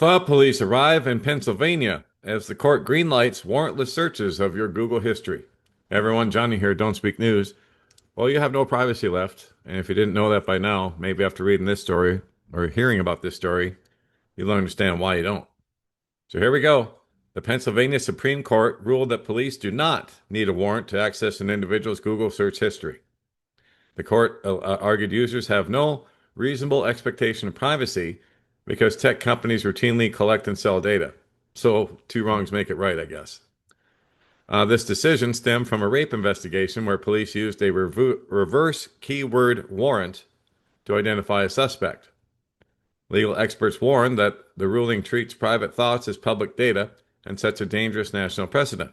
Police arrive in Pennsylvania as the court greenlights warrantless searches of your Google history. Everyone, Johnny here, Don't Speak News. Well, you have no privacy left. And if you didn't know that by now, maybe after reading this story or hearing about this story, you'll understand why you don't. So here we go. The Pennsylvania Supreme Court ruled that police do not need a warrant to access an individual's Google search history. The court argued users have no reasonable expectation of privacy because tech companies routinely collect and sell data. So two wrongs make it right, I guess. This decision stemmed from a rape investigation where police used a reverse keyword warrant to identify a suspect. Legal experts warn that the ruling treats private thoughts as public data and sets a dangerous national precedent.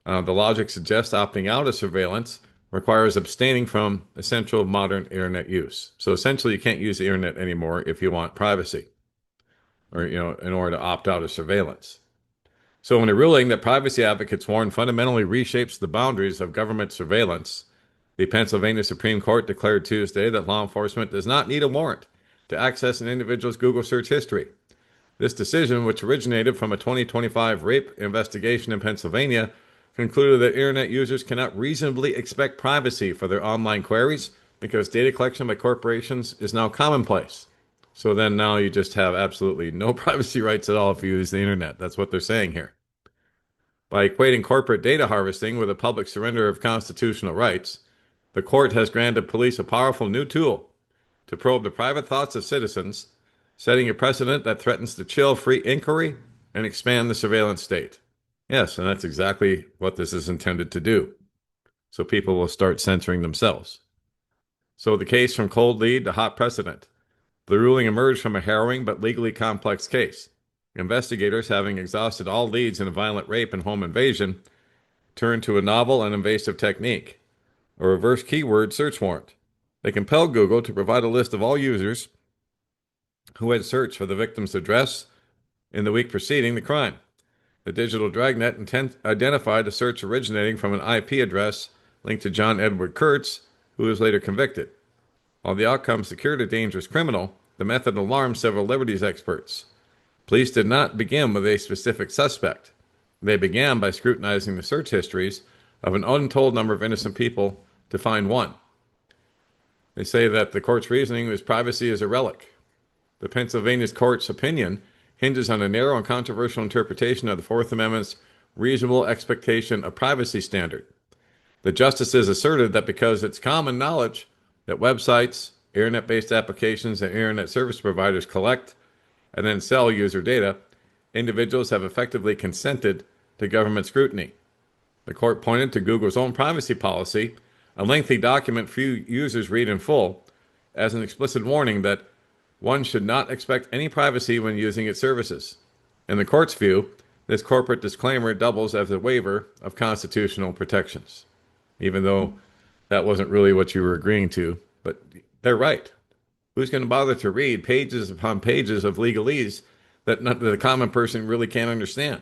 The logic suggests opting out of surveillance requires abstaining from essential modern internet use. So essentially, you can't use the internet anymore if you want privacy, or in order to opt out of surveillance. So in a ruling that privacy advocates warn fundamentally reshapes the boundaries of government surveillance, the Pennsylvania Supreme Court declared Tuesday that law enforcement does not need a warrant to access an individual's Google search history. This decision, which originated from a 2025 rape investigation in Pennsylvania, concluded that internet users cannot reasonably expect privacy for their online queries because data collection by corporations is now commonplace. So then now you just have absolutely no privacy rights at all if you use the internet. That's what they're saying here. By equating corporate data harvesting with a public surrender of constitutional rights, the court has granted police a powerful new tool to probe the private thoughts of citizens, setting a precedent that threatens to chill free inquiry and expand the surveillance state. Yes, and that's exactly what this is intended to do. So people will start censoring themselves. So the case from cold lead to hot precedent. The ruling emerged from a harrowing but legally complex case. Investigators, having exhausted all leads in a violent rape and home invasion, turned to a novel and invasive technique, a reverse keyword search warrant. They compelled Google to provide a list of all users who had searched for the victim's address in the week preceding the crime. The digital dragnet identified the search originating from an IP address linked to John Edward Kurtz, who was later convicted. While the outcome secured a dangerous criminal, the method alarmed several liberties experts. Police did not begin with a specific suspect. They began by scrutinizing the search histories of an untold number of innocent people to find one. They say that the court's reasoning was privacy is a relic. The Pennsylvania court's opinion hinges on a narrow and controversial interpretation of the Fourth Amendment's reasonable expectation of privacy standard. The justices asserted that because it's common knowledge that websites, internet-based applications, and internet service providers collect and then sell user data, individuals have effectively consented to government scrutiny. The court pointed to Google's own privacy policy, a lengthy document few users read in full, as an explicit warning that one should not expect any privacy when using its services. In the court's view, this corporate disclaimer doubles as a waiver of constitutional protections, even though that wasn't really what you were agreeing to. But they're right. Who's going to bother to read pages upon pages of legalese that the common person really can't understand?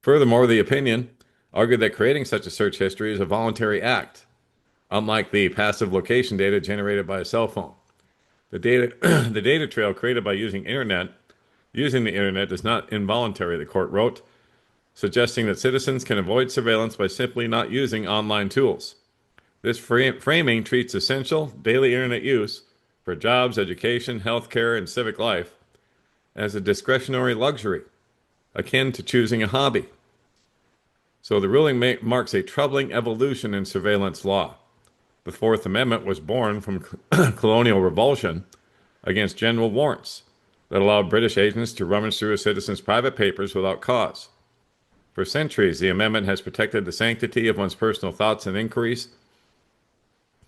Furthermore, the opinion argued that creating such a search history is a voluntary act, unlike the passive location data generated by a cell phone. The data trail created by using the internet is not involuntary, the court wrote, suggesting that citizens can avoid surveillance by simply not using online tools. This framing treats essential daily internet use for jobs, education, healthcare, and civic life as a discretionary luxury, akin to choosing a hobby. So the ruling marks a troubling evolution in surveillance law. The Fourth Amendment was born from colonial revulsion against general warrants that allowed British agents to rummage through a citizen's private papers without cause. For centuries, the amendment has protected the sanctity of one's personal thoughts and inquiries,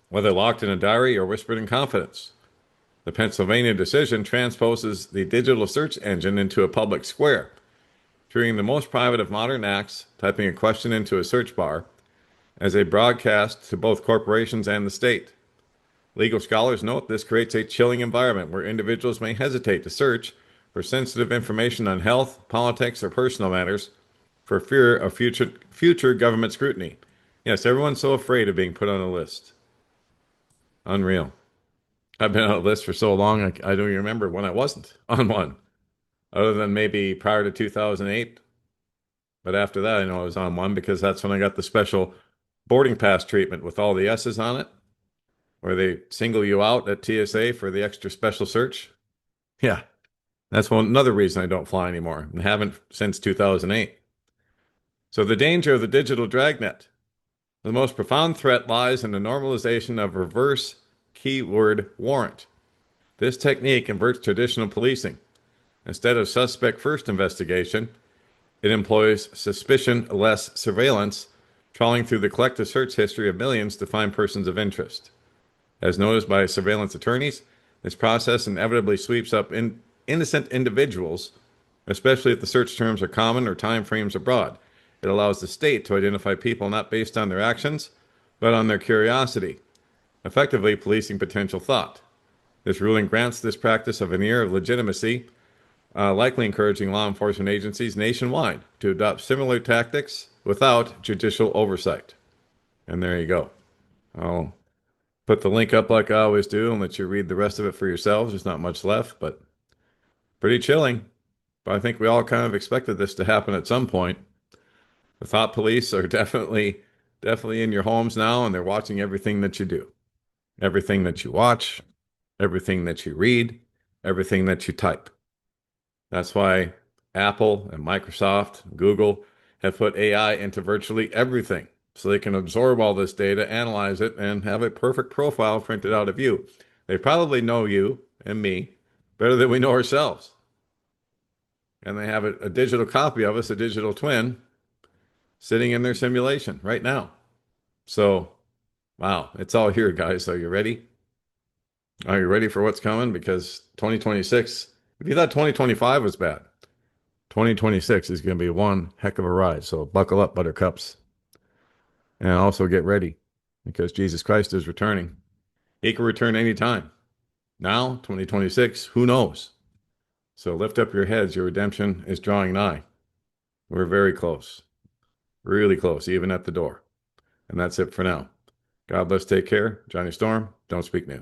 whether locked in a diary or whispered in confidence. The Pennsylvania decision transposes the digital search engine into a public square, treating the most private of modern acts, typing a question into a search bar, as a broadcast to both corporations and the state. Legal scholars note this creates a chilling environment where individuals may hesitate to search for sensitive information on health, politics, or personal matters for fear of future government scrutiny. Yes, everyone's so afraid of being put on a list. Unreal. I've been on a list for so long, I don't even remember when I wasn't on one. other than maybe prior to 2008. But after that, I know I was on one because that's when I got the special boarding pass treatment with all the S's on it, where they single you out at TSA for the extra special search. Yeah, that's another reason I don't fly anymore and haven't since 2008. So the danger of the digital dragnet. The most profound threat lies in the normalization of reverse keyword warrant. This technique inverts traditional policing. Instead of suspect first investigation, it employs suspicion less surveillance, trawling through the collective search history of millions to find persons of interest. As noticed by surveillance attorneys, this process inevitably sweeps up innocent individuals, especially if the search terms are common or time frames are broad. It allows the state to identify people not based on their actions, but on their curiosity, effectively policing potential thought. This ruling grants this practice a veneer of legitimacy, likely encouraging law enforcement agencies nationwide to adopt similar tactics without judicial oversight. And there you go. I'll put the link up like I always do and let you read the rest of it for yourselves. There's not much left, but pretty chilling. But I think we all kind of expected this to happen at some point. The thought police are definitely in your homes now, and they're watching everything that you do, everything that you watch, everything that you read, everything that you type. That's why Apple and Microsoft, and Google have put AI into virtually everything so they can absorb all this data, analyze it, and have a perfect profile printed out of you. They probably know you and me better than we know ourselves. And they have a digital copy of us, a digital twin, sitting in their simulation right now. So, wow, it's all here, guys. Are you ready? Are you ready for what's coming? Because 2026, if you thought 2025 was bad, 2026 is going to be one heck of a ride. So buckle up, buttercups. And also get ready because Jesus Christ is returning. He can return anytime. Now, 2026, who knows? So lift up your heads. Your redemption is drawing nigh. We're very close, really close, even at the door. And that's it for now. God bless. Take care. Johnny Storm, Don't Speak News.